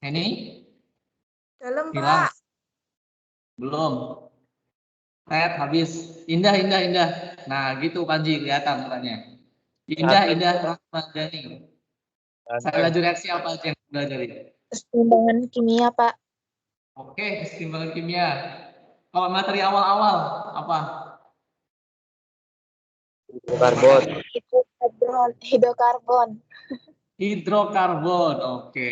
Ini? Dalam, Hilang? Pak. Belum. Habis. Indah. Nah, gitu Panji kelihatan mukanya. Indah Ramadhani. Saya belajar reaksi apa aja yang pelajari? Keseimbangan kimia, Pak. Oke, keseimbangan kimia. Kalau materi awal-awal apa? Hidrokarbon. Hidrokarbon. Oke.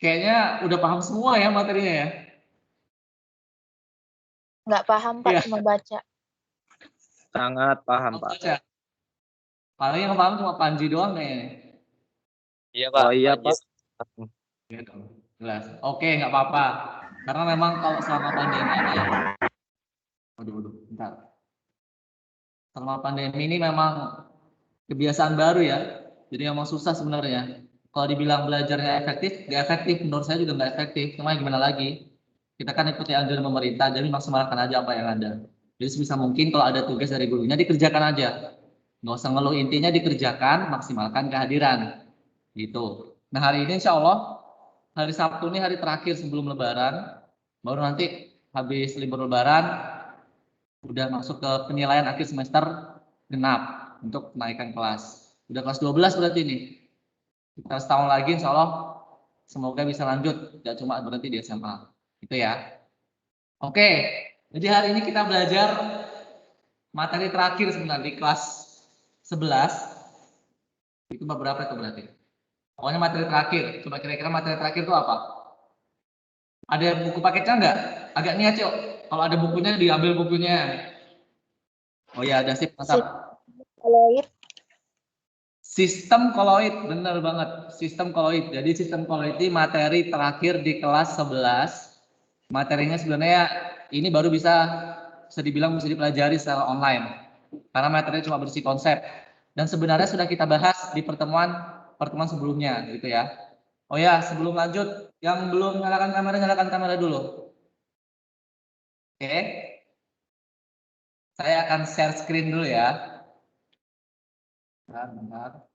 Kayaknya udah paham semua ya materinya ya? Nggak paham, Pak, Iya. cuma baca. Sangat paham, Pak. Baca. Paling yang paham cuma Panji doang kayaknya. Iya, Pak. Oh iya, Pak. Iya dong. Jelas. Oke, nggak apa-apa. Karena memang kalau selama pandemi ini, waduh, bentar. Selama pandemi ini memang kebiasaan baru ya. Jadi memang susah sebenarnya. Kalau dibilang belajarnya efektif, nggak efektif. Menurut saya juga nggak efektif. Cuma gimana lagi? Kita kan ikuti anjuran pemerintah, jadi maksimalkan aja apa yang ada. Jadi sebisa mungkin kalau ada tugas dari gurunya dikerjakan aja. Nggak usah ngeluh, intinya dikerjakan, maksimalkan kehadiran. Gitu. Nah hari ini insya Allah, hari Sabtu ini hari terakhir sebelum Lebaran. Baru nanti habis libur Lebaran, udah masuk ke penilaian akhir semester genap untuk kenaikan kelas. Udah kelas 12 berarti ini. Kita setahun lagi insya Allah semoga bisa lanjut, tidak cuma berhenti di SMA. Itu ya. Oke, jadi hari ini kita belajar materi terakhir sebenarnya di kelas 11. Itu beberapa itu berarti. Pokoknya materi terakhir. Coba kira-kira materi terakhir itu apa? Ada buku paketnya enggak? Agak niat, Cok. Kalau ada bukunya diambil bukunya. Oh ya, ada sip, mantap. Koloid. Sistem koloid, benar banget. Sistem koloid. Jadi sistem koloid ini materi terakhir di kelas 11. Materinya sebenarnya ini baru bisa dibilang bisa dipelajari secara online. Karena materinya cuma berisi konsep. Dan sebenarnya sudah kita bahas di pertemuan sebelumnya gitu ya. Oh ya, sebelum lanjut, yang belum nyalakan kamera dulu. Oke. Saya akan share screen dulu ya. Bentar.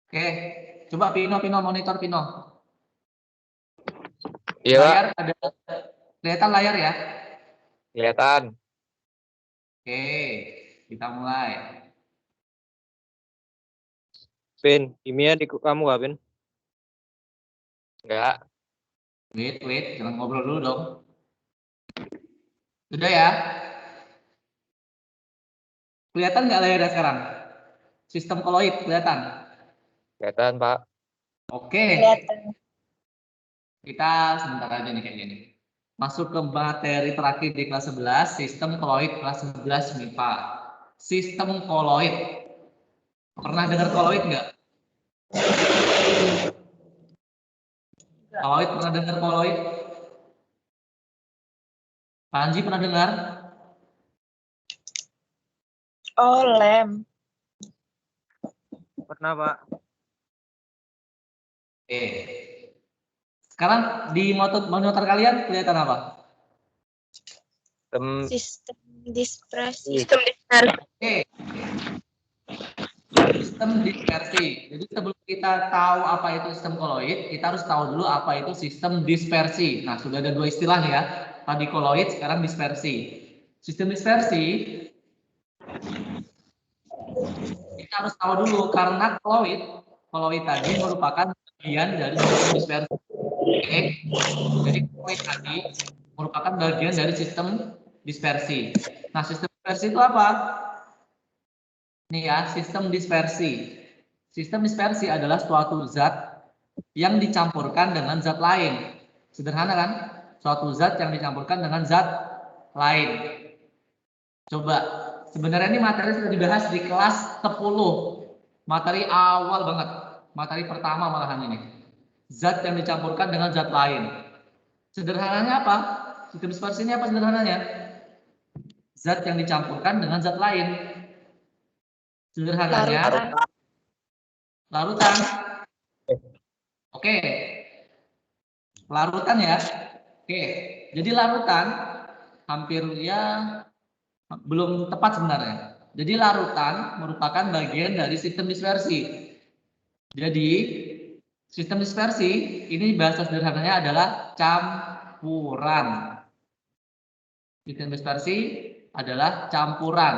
Oke, coba Pino monitor Pino. Iya, layar ada kelihatan layar ya? Kelihatan. Oke, kita mulai. Pin, kimia di kamu nggak, Pin? Enggak. Wait, jangan ngobrol dulu dong. Sudah ya? Kelihatan nggak layarnya sekarang? Sistem koloid kelihatan? Kelihatan, Pak. Oke. Kelihatan. Kita sebentar aja nih kayak gini. Masuk ke materi terakhir di kelas 11, sistem koloid kelas 11 MIPA. Sistem koloid. Pernah dengar koloid nggak? Koloid pernah dengar koloid? Panji pernah dengar? Oh, lem. Pernah, Pak. Oke. Sekarang di monitor kalian kelihatan apa? Sistem dispersi. Oke. Sistem dispersi. Jadi sebelum kita tahu apa itu sistem koloid, kita harus tahu dulu apa itu sistem dispersi. Nah, sudah ada dua istilah ya. Tadi koloid, sekarang dispersi. Sistem dispersi kita harus tahu dulu karena koloid tadi merupakan bagian dari sistem dispersi. Oke. Jadi koloid tadi merupakan bagian dari sistem dispersi. Nah, sistem dispersi itu apa? Ini ya, sistem dispersi. Sistem dispersi adalah suatu zat yang dicampurkan dengan zat lain. Sederhana kan? Suatu zat yang dicampurkan dengan zat lain. Coba, sebenarnya ini materi sudah dibahas di kelas 10. Materi awal banget. Materi pertama malahan ini. Zat yang dicampurkan dengan zat lain. Sederhananya apa? Sistem dispersi ini apa sederhananya? Zat yang dicampurkan dengan zat lain. Sederhananya larutan. Oke. Larutan ya. Oke. Jadi larutan hampir ya belum tepat sebenarnya. Jadi larutan merupakan bagian dari sistem dispersi. Jadi sistem dispersi ini bahasa sederhananya adalah campuran. Sistem dispersi adalah campuran.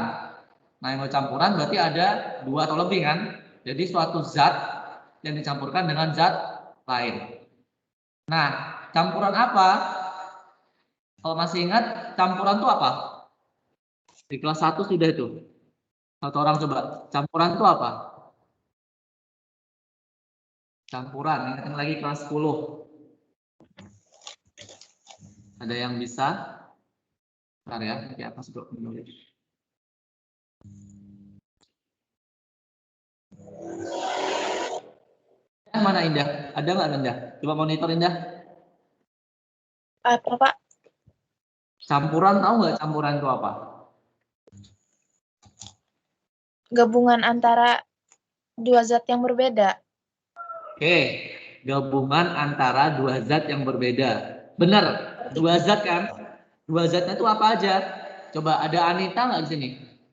Nah, yang campuran berarti ada dua atau lebih kan? Jadi suatu zat yang dicampurkan dengan zat lain. Nah, campuran apa? Kalau masih ingat, campuran itu apa? Di kelas 1 sudah itu. Satu orang coba. Campuran itu apa? Campuran, ingatkan lagi kelas 10. Ada yang bisa? Bentar ya, di atas dulu menulis. Mana Indah? Ada nggak Indah? Coba monitor Indah. Apa, Pak? Campuran, tahu nggak campuran itu apa? Gabungan antara dua zat yang berbeda. Oke, gabungan antara dua zat yang berbeda. Benar, dua zat kan? Dua zatnya itu apa aja? Coba ada Anita nggak di sini?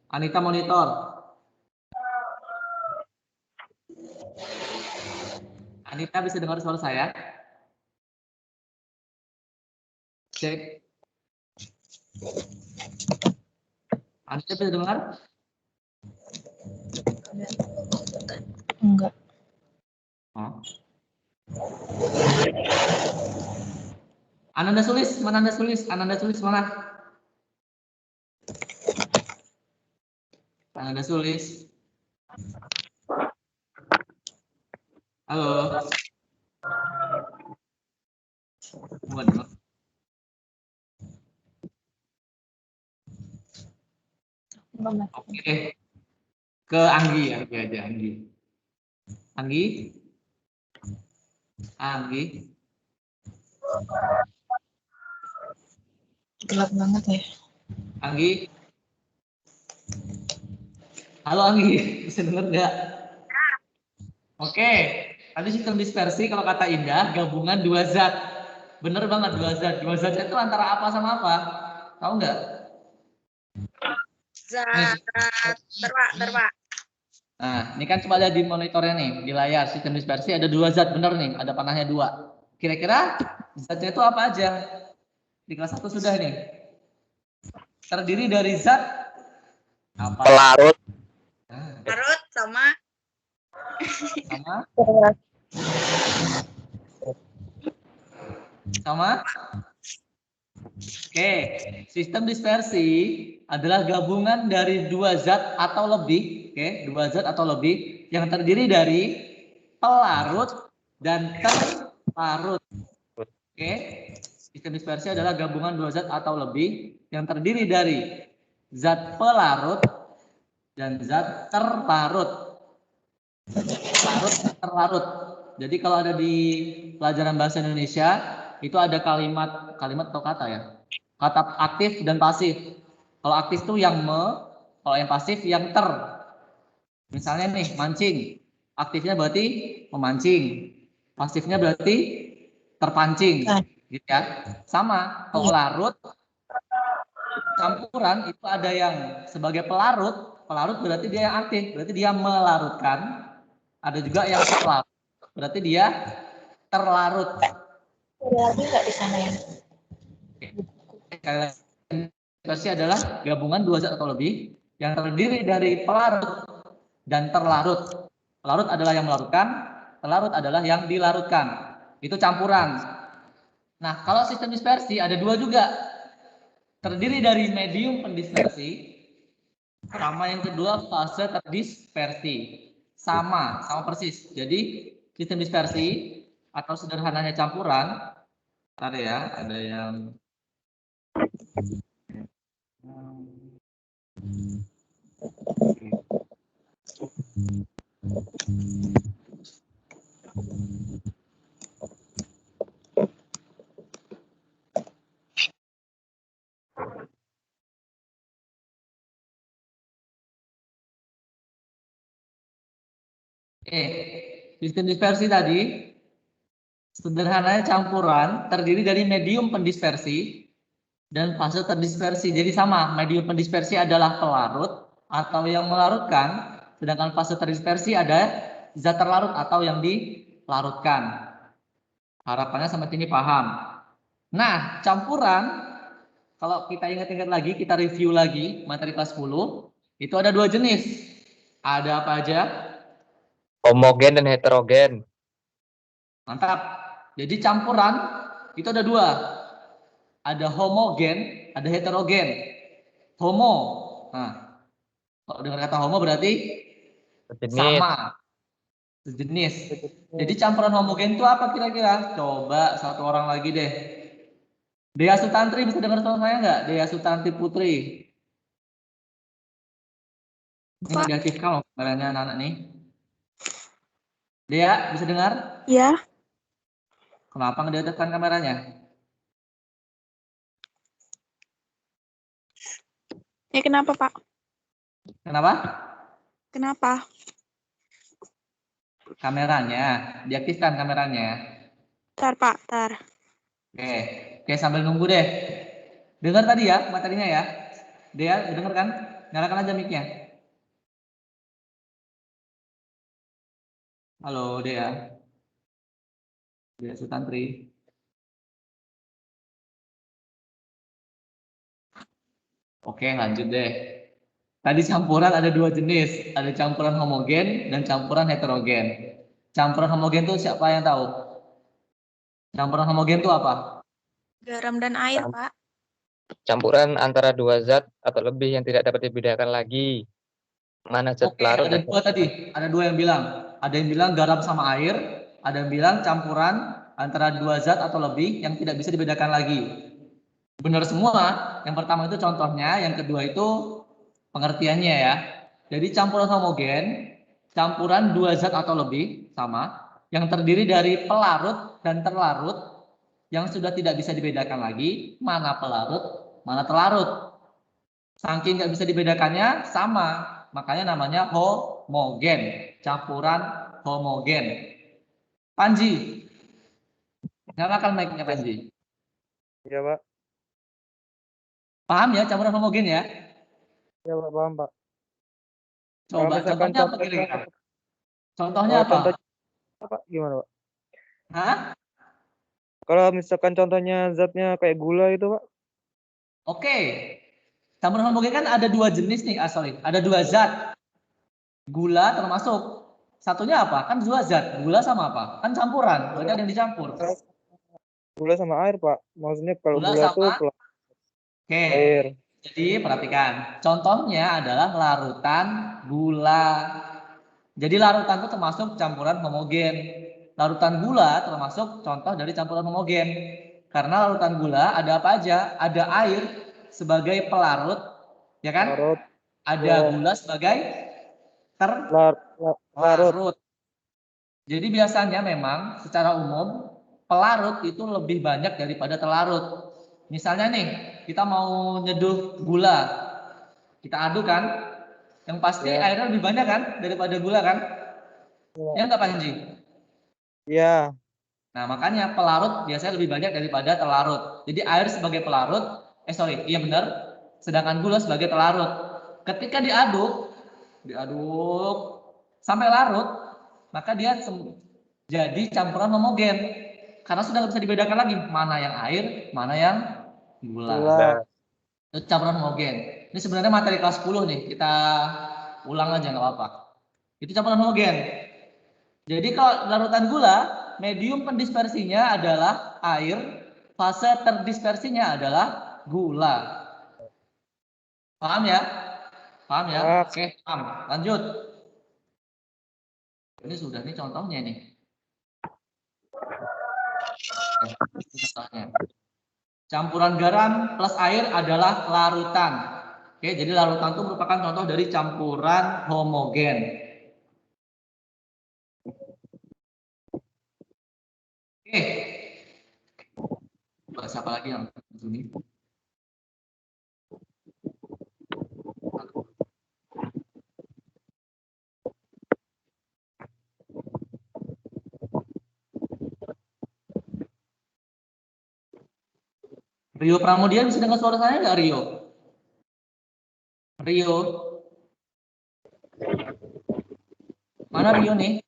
Anita monitor. Anita bisa dengar suara saya? Cek. Anita bisa dengar? Enggak. Oh. Ananda Sulis, mana Anda Sulis? Ananda Sulis mana? Ananda Sulis. Halo. Waduh. Oke. Ke Anggi ya, oke aja Anggi. Anggi. Anggi. Gelap banget ya. Anggi. Halo Anggi, bisa dengar nggak? Oke, tadi sistem dispersi kalau kata Indah gabungan dua zat. Bener banget dua zat. Dua zat itu antara apa sama apa? Tahu nggak? Zat terpak. Nah, ini kan coba lihat di monitornya nih, di layar sistem dispersi ada dua zat, bener nih, ada panahnya dua. Kira-kira zatnya itu apa aja? Di kelas 1 sudah nih. Terdiri dari zat apa? Pelarut. Larut sama Oke, sistem dispersi adalah gabungan dari dua zat atau lebih, dua zat atau lebih yang terdiri dari pelarut dan terlarut. Oke, sistem dispersi adalah gabungan dua zat atau lebih yang terdiri dari zat pelarut dan zat terlarut. Terlarut. Jadi kalau ada di pelajaran bahasa Indonesia itu ada kalimat atau kata ya. Kata aktif dan pasif. Kalau aktif itu yang kalau yang pasif yang ter. Misalnya nih mancing. Aktifnya berarti memancing. Pasifnya berarti terpancing. Gitu ya. Sama kalau larut campuran itu ada yang sebagai pelarut. Pelarut berarti dia yang aktif, berarti dia melarutkan. Ada juga yang terlarut, berarti dia terlarut. ada lagi nggak di sana ya? Dispersi adalah gabungan dua zat atau lebih yang terdiri dari pelarut dan terlarut. Pelarut adalah yang melarutkan, terlarut adalah yang dilarutkan. Itu campuran. Nah, kalau sistem dispersi ada dua juga. Terdiri dari medium pendispersi sama yang kedua fase terdispersi. Sama persis. Jadi sistem dispersi atau sederhananya campuran. Ntar ya, ada yang sistem dispersi tadi sederhananya campuran terdiri dari medium pendispersi dan fase terdispersi. Jadi sama, medium pendispersi adalah pelarut atau yang melarutkan, sedangkan fase terdispersi ada zat terlarut atau yang dilarutkan. Harapannya sampai sini paham. Nah, campuran kalau kita ingat-ingat lagi, kita review lagi materi kelas 10, itu ada 2 jenis. Ada apa aja? Homogen dan heterogen. Mantap. Jadi campuran itu ada 2. Ada homogen, ada heterogen. Homo. Nah, kalau dengar kata homo berarti Sejenis. sama. Sejenis. Jadi campuran homogen itu apa kira-kira? Coba satu orang lagi deh. Dea Sutantri bisa dengar suara saya nggak? Dea Sutantri Putri. Ini nggak diaktifkan loh kameranya anak-anak nih. Dea bisa dengar? Ya. Kenapa nggak diaktifkan kameranya? Ya kenapa, Pak? Kenapa? Kenapa? Kameranya, diaktifkan kameranya. Tar, Pak, tar. Oke, sambil nunggu deh. Dengar tadi ya materinya ya. Dea, dengar kan? Nyalakan aja mic-nya. Halo Dea. Dea Sutantri. Oke, lanjut deh. Tadi campuran ada 2 jenis. Ada campuran homogen dan campuran heterogen. Campuran homogen itu siapa yang tahu? Campuran homogen itu apa? Garam dan air, Pak. Campuran antara 2 zat atau lebih yang tidak dapat dibedakan lagi. Mana zat Oke, pelarut ada dan 2 tadi. Ada 2 yang bilang. Ada yang bilang garam sama air. Ada yang bilang campuran antara 2 zat atau lebih yang tidak bisa dibedakan lagi. Benar semua. Yang pertama itu contohnya. Yang kedua itu pengertiannya ya. Jadi campuran homogen, campuran 2 zat atau lebih sama. Yang terdiri dari pelarut dan terlarut yang sudah tidak bisa dibedakan lagi. Mana pelarut, mana terlarut. Saking nggak bisa dibedakannya sama. Makanya namanya homogen, campuran homogen. Panji, nyalakan mic-nya Panji. Iya, Pak. Paham ya campuran homogen ya? Iya, Pak, paham, Pak. Kalau Coba misalkan contohnya apa kira-kira? Contohnya apa? contohnya apa gimana, Pak? Hah? Kalau misalkan contohnya zatnya kayak gula itu, Pak? Oke. Campuran homogen kan ada 2 jenis nih, ada 2 zat. Gula termasuk. Satunya apa? Kan 2 zat. Gula sama apa? Kan campuran. Berarti ada yang dicampur. Gula sama air, Pak. Maksudnya kalau Gula gula tuh sama. Oke. air. Jadi perhatikan. Contohnya adalah larutan gula. Jadi larutan itu termasuk campuran homogen. Larutan gula termasuk contoh dari campuran homogen. Karena larutan gula ada apa aja? Ada air sebagai pelarut, ya kan? Larut. Ada gula sebagai Larut. terlarut. Jadi biasanya memang secara umum pelarut itu lebih banyak daripada terlarut. Misalnya nih, kita mau nyeduh gula. Kita aduk kan? Yang pasti Ya. airnya lebih banyak kan daripada gula kan? Ya nggak Panji? Iya. Nah, makanya pelarut biasanya lebih banyak daripada terlarut. Jadi air sebagai pelarut, iya benar. Sedangkan gula sebagai pelarut. Ketika diaduk sampai larut, maka dia jadi campuran homogen. Karena sudah nggak bisa dibedakan lagi mana yang air, mana yang gula. Itu campuran homogen. Ini sebenarnya materi kelas 10 nih. Kita ulang aja nggak apa-apa. Itu campuran homogen. Jadi kalau larutan gula, medium pendispersinya adalah air, fase terdispersinya adalah gula. Paham ya? Paham ya? Oke, paham. Lanjut. Ini sudah nih contohnya nih. Ini contohnya. Campuran garam plus air adalah larutan. Oke, jadi larutan itu merupakan contoh dari campuran homogen. Oke. Bahas apa lagi yang ini? Rio Pramudia bisa dengar suara saya nggak, Rio? Rio? Mana Rio nih?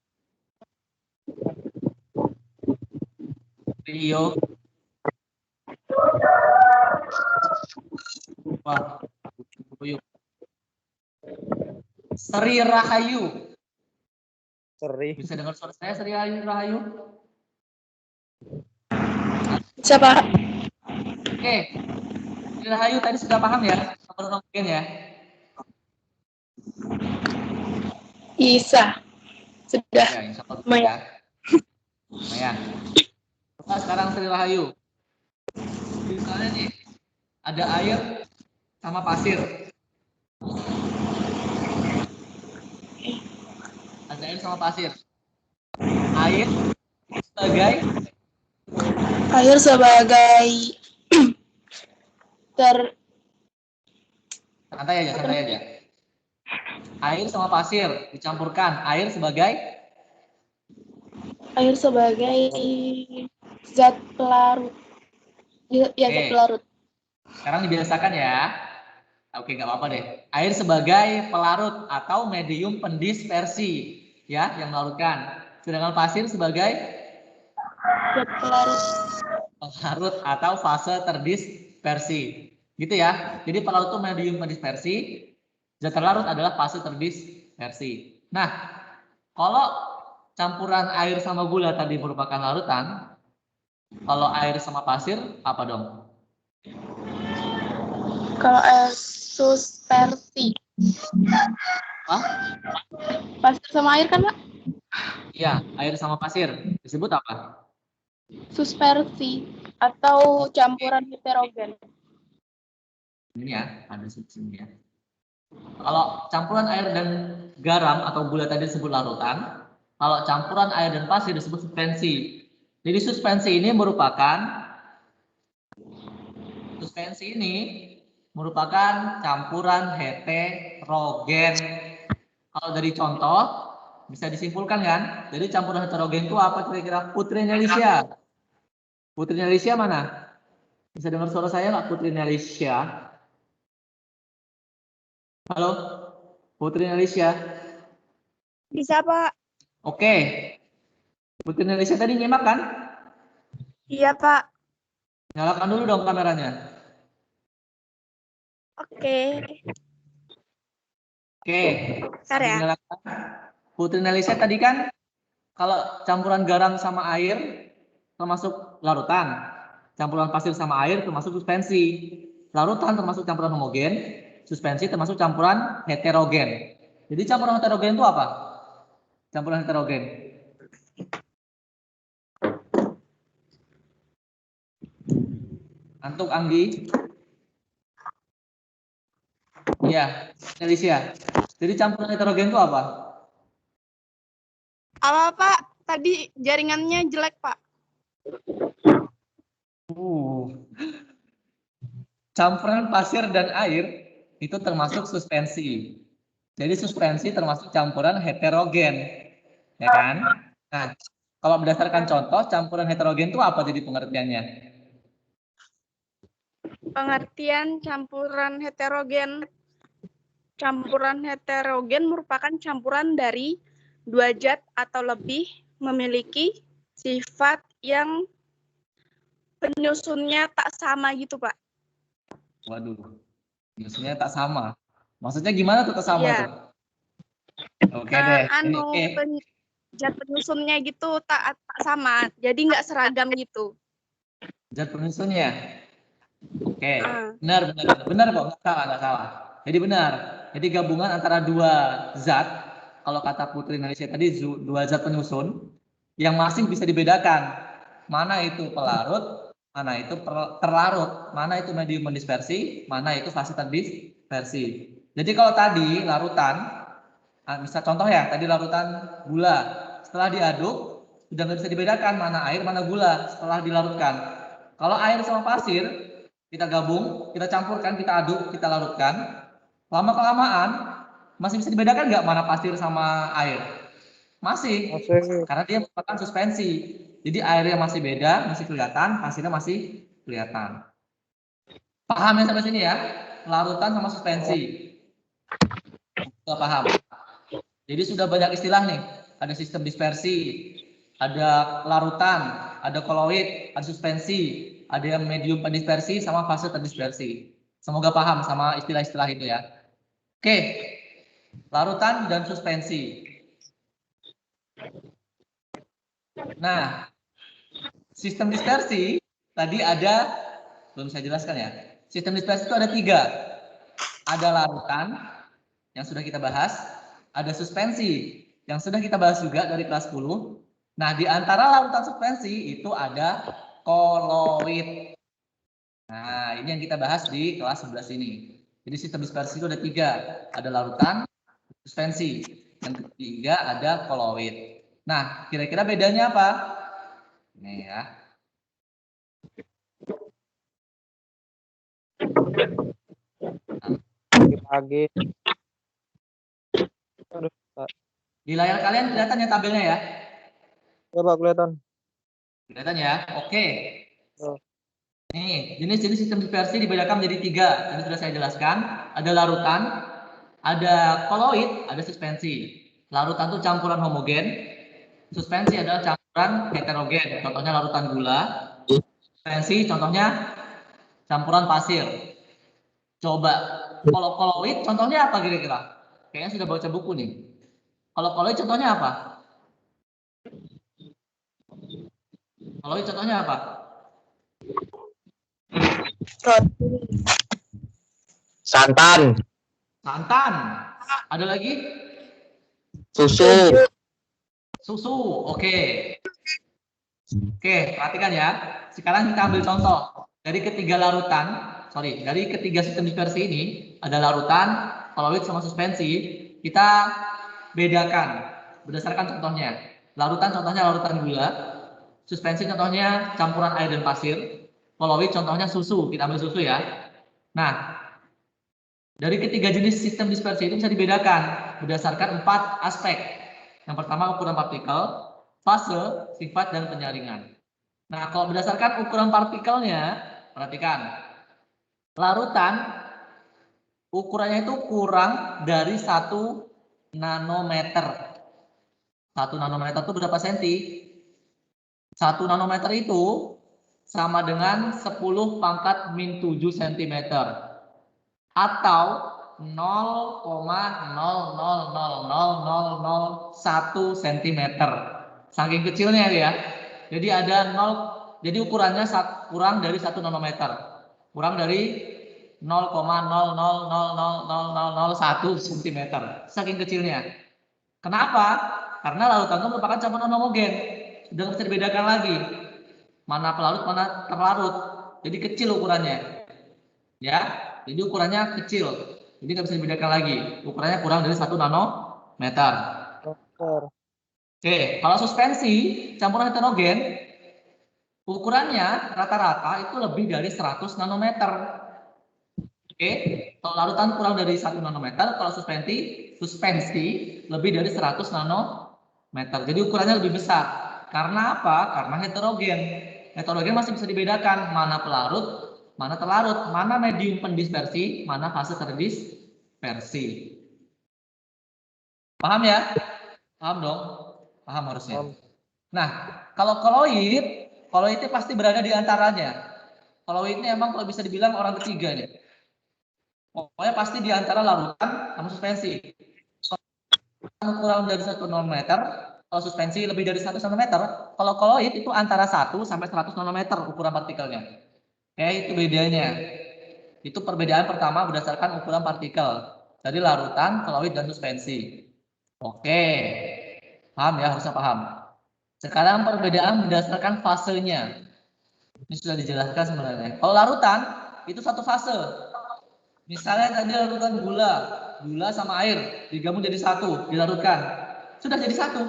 Rio? Wah, Rio. Sri Rahayu. Seri. Bisa dengar suara saya, Sri Rahayu? Bisa, Pak. Oke. Sri Rahayu tadi sudah paham ya? Campuran homogen ya? Bisa. Sudah. Ya, insya Allah Lumayan. ya. Lumayan. Coba sekarang Sri Rahayu. Misalnya nih, ada air sama pasir. Ada air sama pasir. Air sebagai Air sebagai santai aja. Air sama pasir dicampurkan. Air sebagai zat pelarut. Ya, Oke. zat pelarut. Sekarang dibiasakan ya. Oke, nggak apa-apa deh. Air sebagai pelarut atau medium pendispersi, ya, yang melarutkan. Sedangkan pasir sebagai Zat pelarut. pelarut atau fase terdispersi, gitu ya. Jadi pelarut itu medium pendispersi, zat terlarut adalah fase terdispersi. Nah, kalau campuran air sama gula tadi merupakan larutan, kalau air sama pasir apa dong? Kalau air suspersi. Hah? Pasir sama air kan, Pak? Iya, air sama pasir disebut apa? Suspersi atau campuran heterogen. Ini ya, ada sini ya. Kalau campuran air dan garam atau gula tadi disebut larutan, kalau campuran air dan pasir disebut suspensi. Jadi suspensi ini merupakan campuran heterogen. Kalau dari contoh bisa disimpulkan kan? Jadi campuran heterogen itu apa kira-kira? Putri Nelisha. Putri Nelisha mana? Bisa dengar suara saya nggak, Putri Nelisha? Halo, Putri Nelisha. Bisa, Pak. Oke. Putri Nelisha tadi nyimak kan? Iya, Pak. Nyalakan dulu dong kameranya. Oke. Oke. Bentar ya. Dinyalakan. Putri Nelisha tadi kan kalau campuran garam sama air termasuk larutan. Campuran pasir sama air termasuk suspensi. Larutan termasuk campuran homogen. Suspensi termasuk campuran heterogen. Jadi campuran heterogen itu apa? Campuran heterogen. Antuk Anggi. Iya, Nelisha. Jadi campuran heterogen itu apa? Apa, Pak? Tadi jaringannya jelek, Pak. Campuran pasir dan air itu termasuk suspensi. Jadi suspensi termasuk campuran heterogen, ya kan? Nah, kalau berdasarkan contoh, campuran heterogen itu apa jadi pengertiannya? Pengertian campuran heterogen. Campuran heterogen merupakan campuran dari dua zat atau lebih memiliki sifat yang penyusunnya tak sama gitu, Pak. Waduh, biasanya tak sama. Maksudnya gimana tuh tak sama Iya. tuh? Oke deh. Zat penyusunnya gitu tak sama, jadi nggak seragam gitu. Zat penyusunnya. Oke, benar kok, nggak salah. Jadi benar. Jadi gabungan antara dua zat, kalau kata Putri Nelisha tadi dua zat penyusun yang masih bisa dibedakan. mana itu pelarut, mana itu terlarut, mana itu medium mendispersi, mana itu fase terdispersi. Jadi kalau tadi larutan, misal contoh ya, tadi larutan gula, setelah diaduk sudah nggak bisa dibedakan mana air mana gula setelah dilarutkan. Kalau air sama pasir kita gabung, kita campurkan, kita aduk, kita larutkan, lama kelamaan masih bisa dibedakan nggak mana pasir sama air? Masih, karena dia merupakan suspensi. Jadi airnya masih beda, masih kelihatan, pasirnya masih kelihatan. Paham ya sampai sini ya? Larutan sama suspensi. Sudah paham? Jadi sudah banyak istilah nih. Ada sistem dispersi, ada larutan, ada koloid, ada suspensi, ada yang medium pendispersi sama fase terdispersi. Semoga paham sama istilah-istilah itu ya. Oke, larutan dan suspensi. Nah, sistem dispersi tadi ada, belum saya jelaskan ya. Sistem dispersi itu ada 3. Ada larutan yang sudah kita bahas, ada suspensi yang sudah kita bahas juga dari kelas 10. Nah, di antara larutan suspensi itu ada koloid. Nah, ini yang kita bahas di kelas 11 ini. Jadi sistem dispersi itu ada 3. Ada larutan, suspensi. Yang ketiga ada koloid. Nah, kira-kira bedanya apa? Ini ya. Pagi. Di layar kalian kelihatan ya tabelnya ya? Coba kelihatan. Kelihatan ya? Oke. Oh. Nih, jenis-jenis sistem dispersi dibedakan menjadi 3. Tadi sudah saya jelaskan. Ada larutan, ada koloid, ada suspensi. Larutan itu campuran homogen. Suspensi adalah campuran heterogen. Contohnya larutan gula. Suspensi contohnya campuran pasir. Coba, kalau koloid contohnya apa kira-kira? Kayaknya sudah baca buku nih. Kalau koloid contohnya apa? Koloid contohnya apa? Santan, Santan. Ada lagi? susu, Susu. Oke. Oke, perhatikan ya. Sekarang kita ambil contoh. Dari ketiga sistem dispersi ini, ada larutan, koloid sama suspensi. Kita bedakan berdasarkan contohnya. Larutan contohnya larutan gula, suspensi contohnya campuran air dan pasir, koloid contohnya susu. Kita ambil susu ya. Nah, dari ketiga jenis sistem dispersi itu bisa dibedakan berdasarkan 4 aspek. Yang pertama ukuran partikel, fase, sifat, dan penyaringan. Nah, kalau berdasarkan ukuran partikelnya, perhatikan. Larutan, ukurannya itu kurang dari 1 nanometer. 1 nanometer itu berapa senti? 1 nanometer itu sama dengan 10⁻⁷ cm. Atau 0,000001 cm. Saking kecilnya ya. Jadi ada 0, jadi ukurannya kurang dari 1 nanometer. Kurang dari 0,000001 cm. Saking kecilnya. Kenapa? Karena larutan itu merupakan campuran homogen. Sudah bisa dibedakan lagi. Mana pelarut, mana terlarut. Jadi kecil ukurannya. Ya, jadi ukurannya kecil. Jadi nggak bisa dibedakan lagi. Ukurannya kurang dari 1 nanometer. Oke, kalau suspensi campuran heterogen, ukurannya rata-rata itu lebih dari 100 nanometer. Oke, kalau larutan kurang dari 1 nanometer, kalau suspensi lebih dari 100 nanometer. Jadi ukurannya lebih besar. Karena apa? Karena heterogen. Heterogen masih bisa dibedakan mana pelarut, mana terlarut, mana medium pendispersi, mana fase terdispersi. Paham ya? Paham dong? Paham harusnya. Nah, kalau koloid itu pasti berada di antaranya. Koloid ini emang kalau bisa dibilang orang ketiga nih. Pokoknya pasti di antara larutan sama suspensi. Kurang dari 1 nanometer, kalau suspensi lebih dari 1 nanometer, kalau koloid itu antara 1 sampai 100 nanometer ukuran partikelnya. Itu bedanya. Itu perbedaan pertama berdasarkan ukuran partikel. Jadi larutan, koloid, dan suspensi. Oke. Paham ya, harusnya paham. Sekarang perbedaan berdasarkan fasenya. Ini sudah dijelaskan sebenarnya. Kalau larutan itu satu fase. Misalnya tadi larutan gula sama air digabung jadi satu, dilarutkan. Sudah jadi satu.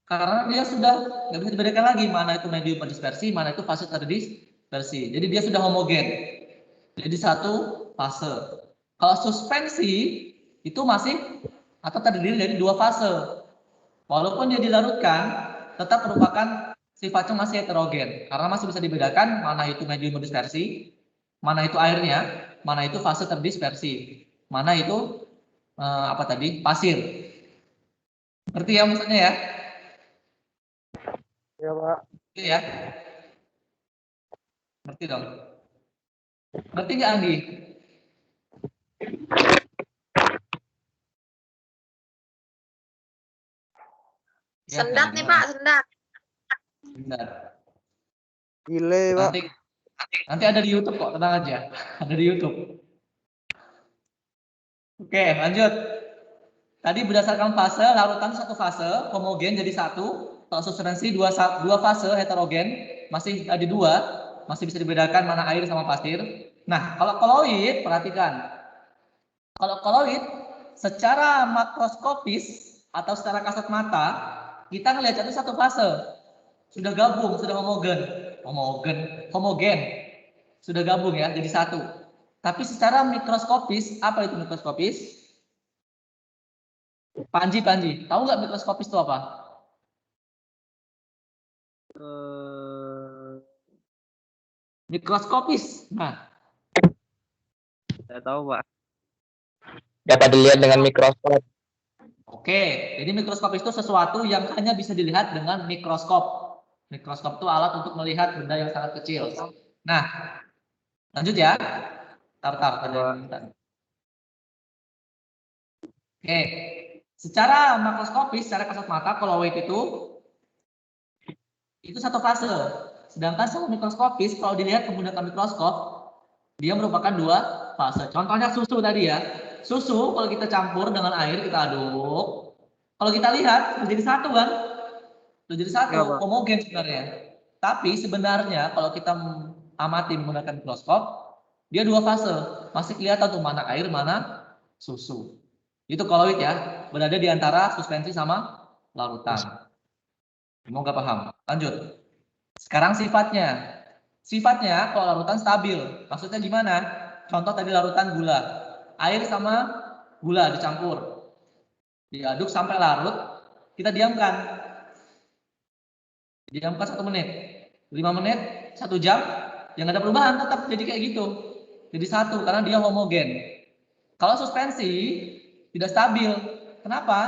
Karena dia sudah nggak bisa dibedakan lagi mana itu medium terdispersi, mana itu fase terdispersi. Jadi dia sudah homogen. Jadi satu fase. Kalau suspensi itu masih atau terdiri dari dua fase. Walaupun dia dilarutkan, tetap merupakan sifatnya masih heterogen. Karena masih bisa dibedakan mana itu medium dispersi, mana itu airnya, mana itu fase terdispersi, mana itu apa tadi pasir. Ngerti ya maksudnya ya? Ya, Pak. Ngerti ya? Ngerti dong? Ngerti nggak Anggi? Sendak nih Pak, sendak. Bentar. Gile, Pak. Nanti ada di YouTube kok, tenang aja. Ada di YouTube. Oke, lanjut. Tadi berdasarkan fase, larutan satu fase, homogen jadi satu. Kalau suspensi dua fase heterogen, masih ada dua, masih bisa dibedakan mana air sama pasir. Nah, kalau koloid, perhatikan. Kalau koloid, secara makroskopis atau secara kasat mata, kita ngelihat itu satu fase. Sudah gabung, sudah homogen. Sudah gabung ya, jadi satu. Tapi secara mikroskopis, apa itu mikroskopis? Panji, tahu nggak mikroskopis itu apa? Mikroskopis. Nah, Saya tahu, Pak. Dapat dilihat dengan mikroskop. oke. Jadi mikroskopis itu sesuatu yang hanya bisa dilihat dengan mikroskop. Mikroskop itu alat untuk melihat benda yang sangat kecil. Nah, lanjut ya. Tar. Oke. Secara makroskopis, secara kasat mata, koloid itu satu fase. Sedangkan secara mikroskopis, kalau dilihat menggunakan mikroskop, dia merupakan dua fase. Contohnya susu tadi ya. Susu kalau kita campur dengan air, kita aduk. Kalau kita lihat, menjadi satu kan? Menjadi satu, Ya, Pak. homogen sebenarnya. Tapi sebenarnya kalau kita amati menggunakan mikroskop, dia dua fase. Masih kelihatan tuh mana air, mana susu. Itu koloid ya, berada di antara suspensi sama larutan. Semoga paham. Lanjut. Sekarang sifatnya. Sifatnya kalau larutan stabil. Maksudnya gimana? Contoh tadi larutan gula. Air sama gula dicampur. Diaduk sampai larut. Kita diamkan. Diamkan 1 menit. 5 menit, 1 jam. Yang ada perubahan tetap jadi kayak gitu. Jadi satu karena dia homogen. Kalau suspensi tidak stabil. Kenapa?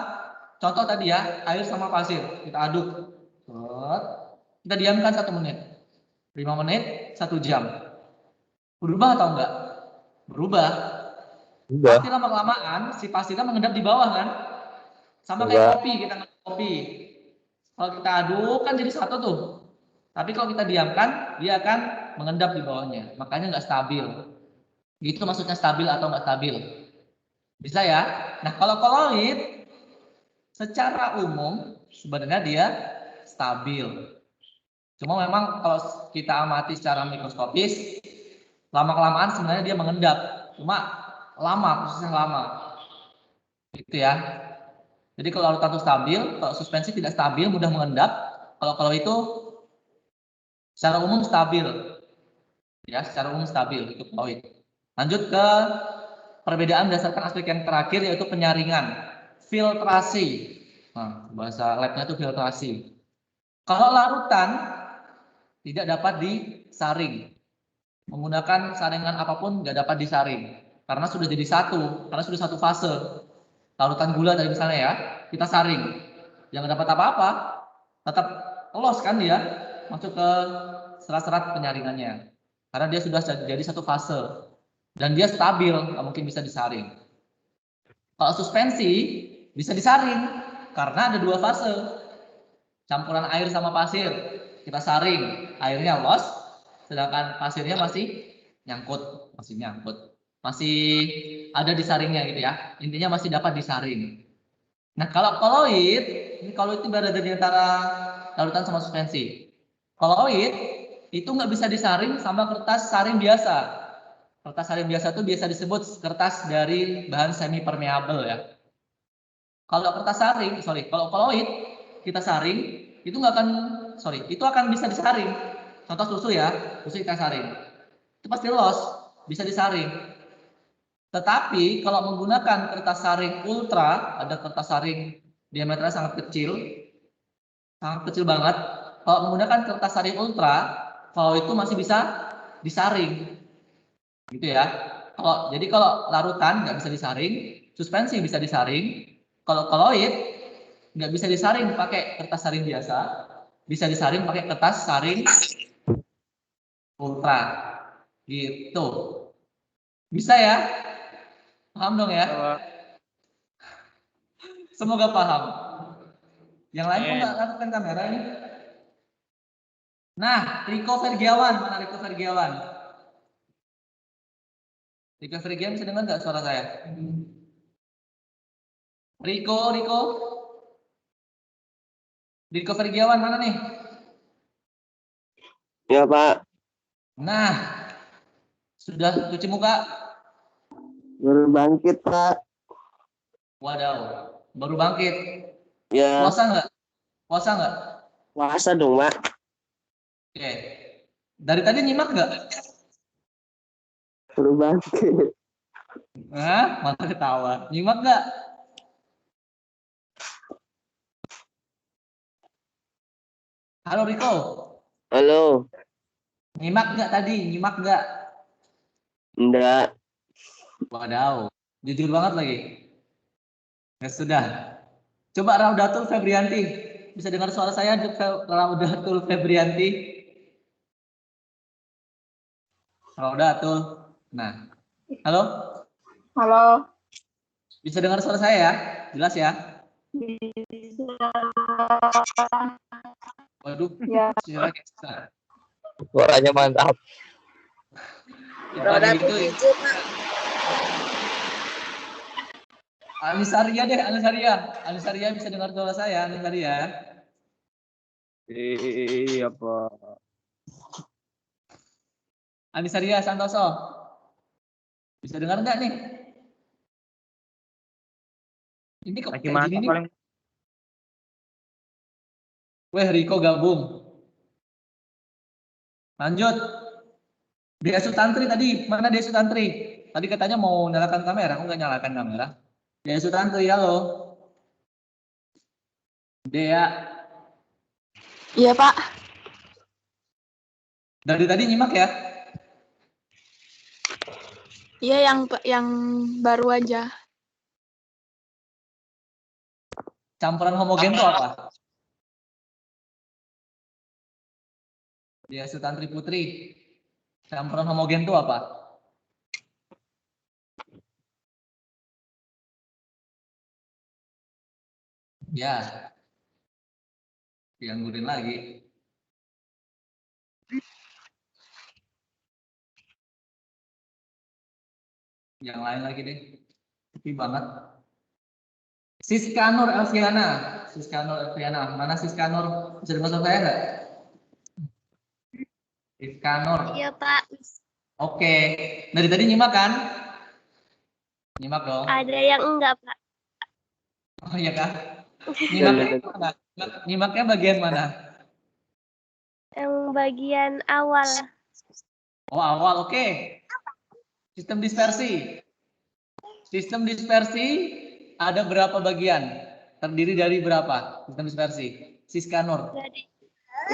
Contoh tadi ya, air sama pasir. Kita aduk. Kita diamkan 1 menit. 5 menit, 1 jam. Berubah atau enggak? Berubah. Pasti lama-kelamaan si pasirnya mengendap di bawah kan? Sama kayak kopi, kita ngaduk kopi. Kalau kita aduk kan jadi satu tuh. Tapi kalau kita diamkan, dia akan mengendap di bawahnya. Makanya nggak stabil. Gitu maksudnya stabil atau nggak stabil. Bisa ya? Nah kalau koloid, secara umum sebenarnya dia stabil. Cuma memang kalau kita amati secara mikroskopis, lama-kelamaan sebenarnya dia mengendap. Cuma lama, prosesnya lama. Gitu ya. Jadi kalau larutan itu stabil, kalau suspensi tidak stabil, mudah mengendap. Kalau itu secara umum stabil. Ya, secara umum stabil itu koloid. Lanjut ke perbedaan berdasarkan aspek yang terakhir yaitu penyaringan, filtrasi. Nah, bahasa labnya itu filtrasi. Kalau larutan tidak dapat disaring. Menggunakan saringan apapun nggak dapat disaring. Karena sudah jadi satu, karena sudah satu fase. Larutan gula tadi misalnya ya, kita saring. Yang dapat apa-apa, tetap lolos kan dia, masuk ke serat-serat penyaringannya. Karena dia sudah jadi satu fase. Dan dia stabil, nggak mungkin bisa disaring. Kalau suspensi, bisa disaring. Karena ada dua fase. Campuran air sama pasir. Kita saring, airnya lolos, sedangkan pasirnya masih nyangkut. Masih ada di saringnya gitu ya. Intinya masih dapat disaring. Nah kalau koloid, ini koloid itu berada di antara larutan sama suspensi. Koloid itu nggak bisa disaring sama kertas saring biasa. Kertas saring biasa itu biasa disebut kertas dari bahan semi permeabel ya. Kalau kertas saring, kalau koloid kita saring itu nggak akan, itu akan bisa disaring. Contoh susu ya, susu kita saring. Itu pasti loss, bisa disaring. Tetapi kalau menggunakan kertas saring ultra, ada kertas saring diameternya sangat kecil banget. Kalau menggunakan kertas saring ultra, kalau itu masih bisa disaring, gitu ya. Jadi kalau larutan nggak bisa disaring, suspensi bisa disaring. Kalau koloid nggak bisa disaring pakai kertas saring biasa, bisa disaring pakai kertas saring ultra, gitu. Bisa ya? Paham dong ya? Semoga paham. Yang lain kok nggak aktifkan kamera ini? Nah, Riko Fergiawan, mana Riko Fergiawan? Riko Fergiawan bisa dengar nggak suara saya? Riko Fergiawan mana nih? Ya, Pak. Nah, sudah cuci muka? Baru bangkit, Pak. Waduh, baru bangkit. Ya, Puasa nggak? puasa dong, Pak. Oke. Dari tadi nyimak nggak? Baru bangkit. Hah? Malah ketawa. Nyimak nggak? Halo Riko. Halo. Nyimak nggak tadi? Nyimak nggak? Enggak. Waduh, jujur banget lagi. Ya sudah. Coba Raudatul Febrianti. Bisa dengar suara saya, Raudatul Febrianti? Raudatul. Nah, halo? Halo. Bisa dengar suara saya ya? Jelas ya? Waduh, Ya. suara kita. Suaranya mantap. Itu Anisaria deh, Anisaria bisa dengar suara saya, Anisaria. Iya, Pak. Anisaria Santoso. Bisa dengar nggak nih? Ini kok Lagi kayak masak gini nih? paling. Weh, Riko gabung. Lanjut. Dea Sutantri tadi, mana Dea Sutantri? Tadi katanya mau nyalakan kamera, aku nggak nyalakan kamera. Dea Sutantri, halo. Dea, Iya, Pak. dari tadi nyimak ya? Iya, yang baru aja. Campuran homogen itu apa? Dea Sutantri Putri. Campuran homogen itu apa? Ya, dianggurin lagi. Yang lain lagi deh. Sepi banget. Siska Nur Elviana. Mana Siska Nur? Bisa dengar suara saya nggak? Siska Nur. Iya, Pak. Oke. Dari tadi nyimak kan? Nyimak dong. Ada yang enggak, Pak. Oh iya kah? Nyimaknya mana? Nyimaknya bagian mana? Yang bagian awal. Oh awal, oke. Sistem dispersi. Sistem dispersi ada berapa bagian? Terdiri dari berapa sistem dispersi? Siska Nur. Jadi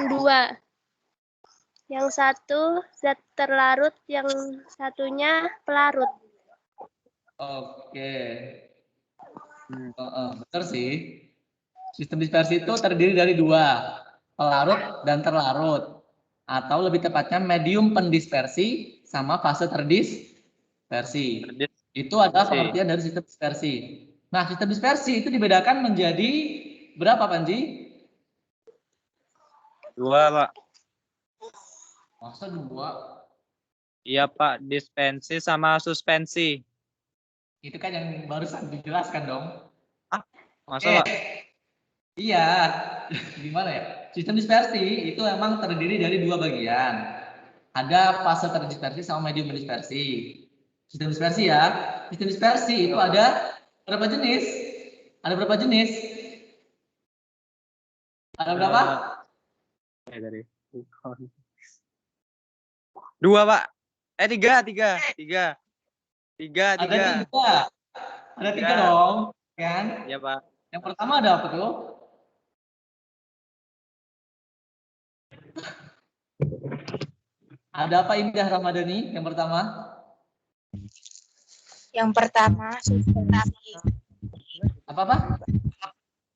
2. Yang satu zat terlarut, yang satunya pelarut. Oke. Benar sih. Sistem dispersi itu terdiri dari 2, pelarut dan terlarut. Atau lebih tepatnya medium pendispersi sama fase terdispersi. Itu adalah pengertian dari sistem dispersi. Nah, sistem dispersi itu dibedakan menjadi berapa, Panji? 2, Pak. Masa 2? Iya, Pak. Dispensi sama suspensi. Itu kan yang barusan dijelaskan dong. Masa, Pak? Iya, gimana ya? Sistem dispersi itu emang terdiri dari dua bagian. Ada fase terdispersi sama medium dispersi. Sistem dispersi ya. Sistem dispersi itu ada berapa jenis? Ada berapa jenis? Ada berapa? Dua, Pak. Tiga. Ada tiga. Ada tiga Tiga. dong, kan? Iya, Pak. Yang pertama ada apa tuh? Ada apa Indah Ramadhani? Yang pertama? Yang pertama, suspensi. Apa?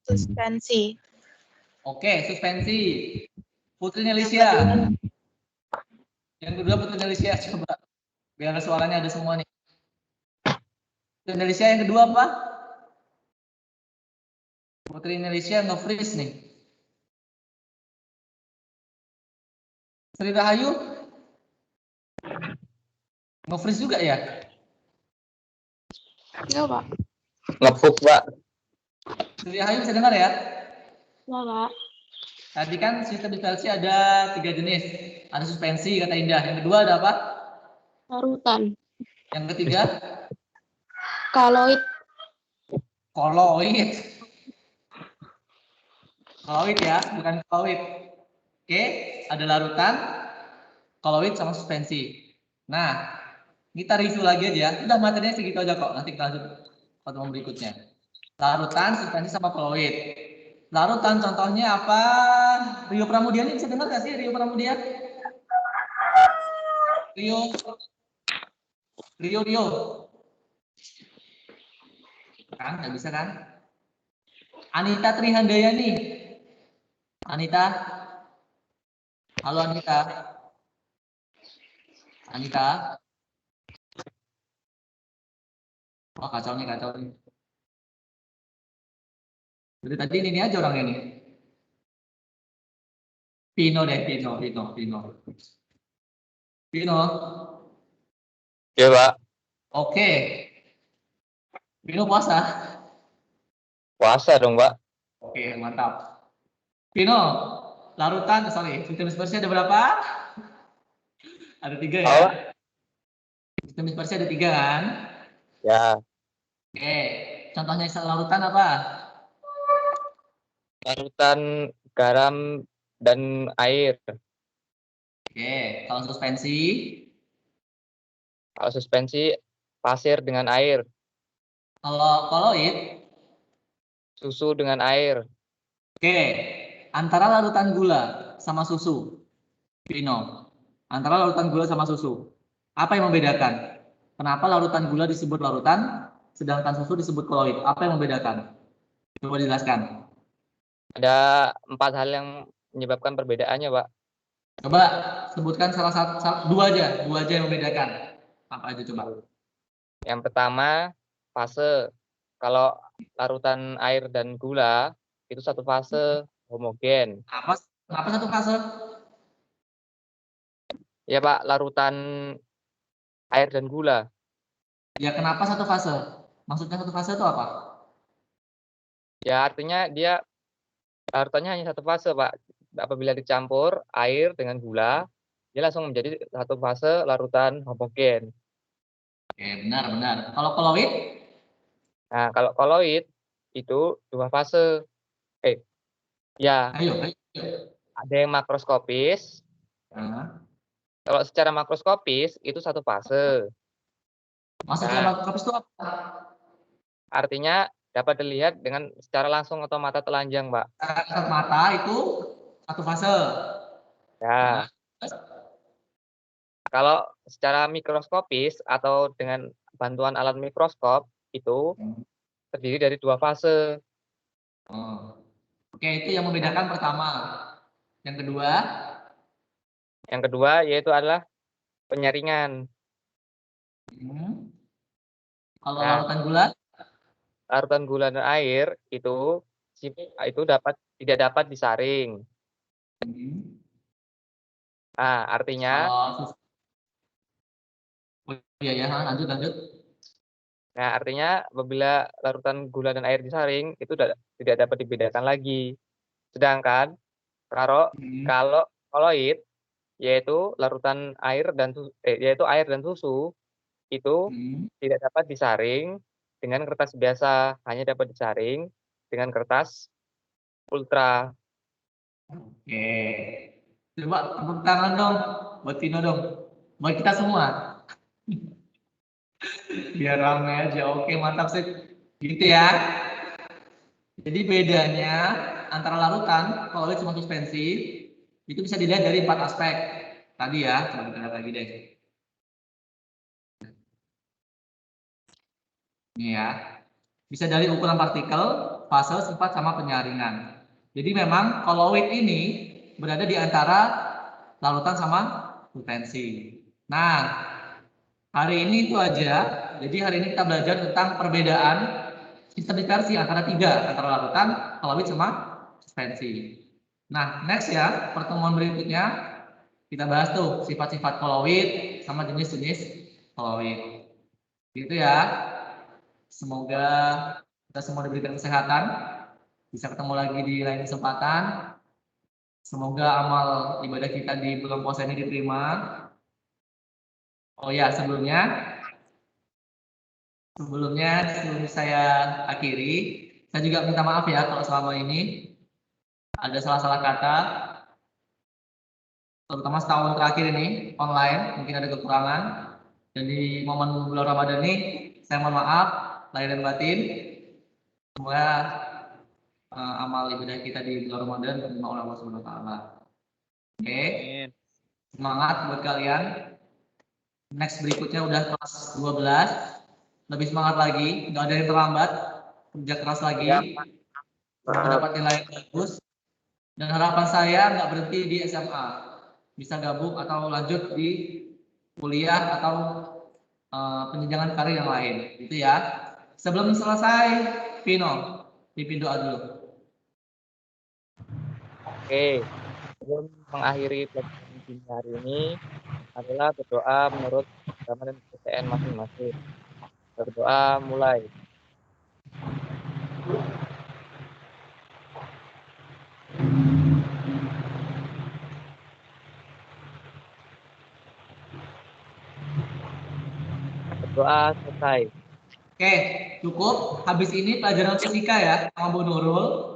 Suspensi. Oke, suspensi. Putri Nelisha. Yang kedua Putri Nelisha, coba. Biar suaranya ada semua nih. Putri Nelisha yang kedua apa? Putri Nelisha nge-freeze nih. Sri Rahayu? Nge-freeze juga ya? Enggak, Pak. Ngebuk, Pak. Sri Rahayu bisa dengar ya? Enggak, Pak. Tadi kan sistem dispersi ada 3 jenis. Ada suspensi, kata Indah. Yang kedua ada apa? Larutan. Yang ketiga? Koloid. Koloid. Koloid ya, bukan koloid. Oke, ada larutan, koloid sama suspensi. Nah, kita review lagi aja. Udah materinya segitu aja kok. Nanti kita lanjut pertemuan berikutnya. Larutan, suspensi sama koloid. Larutan contohnya apa? Rio Pramudia ini bisa dengar nggak sih Rio Pramudia? Rio. Kan, nggak bisa kan? Anita Trihandayani. Anita. Halo Anita. Anita. Oh, kacau nih. Dari tadi ini aja orangnya nih. Pino. Iya, Pak. Oke. Pino puasa. Puasa dong, Pak. Oke, mantap. Pino, larutan, sistem dispersi ada berapa? Ada 3 ya. Oh. Sistem dispersi ada 3 kan? Ya. Oke, contohnya larutan apa? Larutan garam dan air. Oke, kalau suspensi? Kalau suspensi, pasir dengan air. Kalau koloid? Susu dengan air. Oke, antara larutan gula sama susu, Pino. Antara larutan gula sama susu, apa yang membedakan? Kenapa larutan gula disebut larutan, sedangkan susu disebut koloid? Apa yang membedakan? Coba dijelaskan. Ada 4 hal yang menyebabkan perbedaannya, Pak. Coba sebutkan salah satu, dua aja yang membedakan. Apa aja coba? Yang pertama, fase. Kalau larutan air dan gula itu satu fase homogen. Kenapa satu fase? Ya, Pak, larutan air dan gula. Ya, kenapa satu fase? Maksudnya satu fase itu apa? Ya, artinya dia larutannya hanya satu fase, Pak. Apabila dicampur air dengan gula, dia langsung menjadi satu fase larutan homogen. Oke, benar. Kalau koloid? Nah, kalau koloid itu 2 fase. Ya, Ayo. ada yang makroskopis. Nah, Kalau secara makroskopis itu satu fase. maksudnya Nah, makroskopis itu apa? artinya dapat dilihat dengan secara langsung atau mata telanjang, Pak. Kasat mata itu satu fase. Ya. Kalau secara mikroskopis atau dengan bantuan alat mikroskop itu terdiri dari 2 fase. Oh. Oke, itu yang membedakan pertama. Yang kedua? Yang kedua yaitu adalah penyaringan. Kalau Nah, larutan gula? larutan gula dan air itu tidak dapat disaring. Nah, artinya Oh iya ya, lanjut. Nah, artinya apabila larutan gula dan air disaring itu tidak dapat dibedakan lagi. Sedangkan kalau koloid yaitu larutan air dan susu itu tidak dapat disaring dengan kertas biasa, hanya dapat disaring dengan kertas ultra. Oke. Coba tepuk tangan dong buat Vino dong. Buat kita semua. Biar ramai aja. Oke, mantap sih. Gitu ya. Jadi bedanya antara larutan, koloid sama suspensi itu bisa dilihat dari 4 aspek. Tadi ya, coba kita lihat lagi deh. Ini ya. Bisa dari ukuran partikel, fase, sifat, sama penyaringan. Jadi memang koloid ini berada di antara larutan sama suspensi. Nah, hari ini itu aja. Jadi hari ini kita belajar tentang perbedaan sistem dispersi antara antara larutan, koloid sama suspensi. Nah, next ya, pertemuan berikutnya kita bahas tuh sifat-sifat koloid sama jenis-jenis koloid. Gitu ya. Semoga kita semua diberikan kesehatan, bisa ketemu lagi di lain kesempatan. Semoga amal ibadah kita di bulan puasa ini diterima. Oh ya, sebelum saya akhiri, saya juga minta maaf ya kalau selama ini ada salah-salah kata, terutama setahun terakhir ini online mungkin ada kekurangan. Dan di momen bulan Ramadan ini saya mohon maaf lahir dan batin. Semoga amal ibadah kita di bulan Ramadan diterima oleh Allah Subhanahu wa taala. Oke. Semangat buat kalian. Next berikutnya udah kelas 12. Lebih semangat lagi, nggak ada yang terlambat. Kerja keras lagi. Mendapat nilai yang bagus. Dan harapan saya nggak berhenti di SMA. Bisa gabung atau lanjut di kuliah atau penjenjangan karir yang lain. Gitu ya. Sebelum selesai, Vino, pimpin doa dulu. Oke, sebelum mengakhiri pelajaran hari ini adalah berdoa menurut agama dan kepercayaan masing-masing. Berdoa mulai. Berdoa selesai. Oke, cukup. Habis ini pelajaran fisika ya sama Bu Nurul.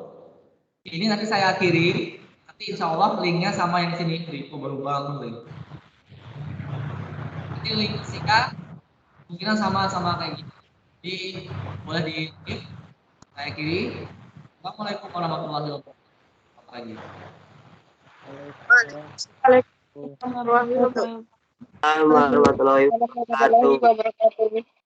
Ini nanti saya akhiri. Nanti insya Allah linknya sama yang sini. Baru bangun link. Nanti link fisika mungkin sama kayak gini. Jadi boleh di give. Saya akhiri. Assalamualaikum warahmatullahi wabarakatuh. Waalaikumsalam warahmatullahi wabarakatuh.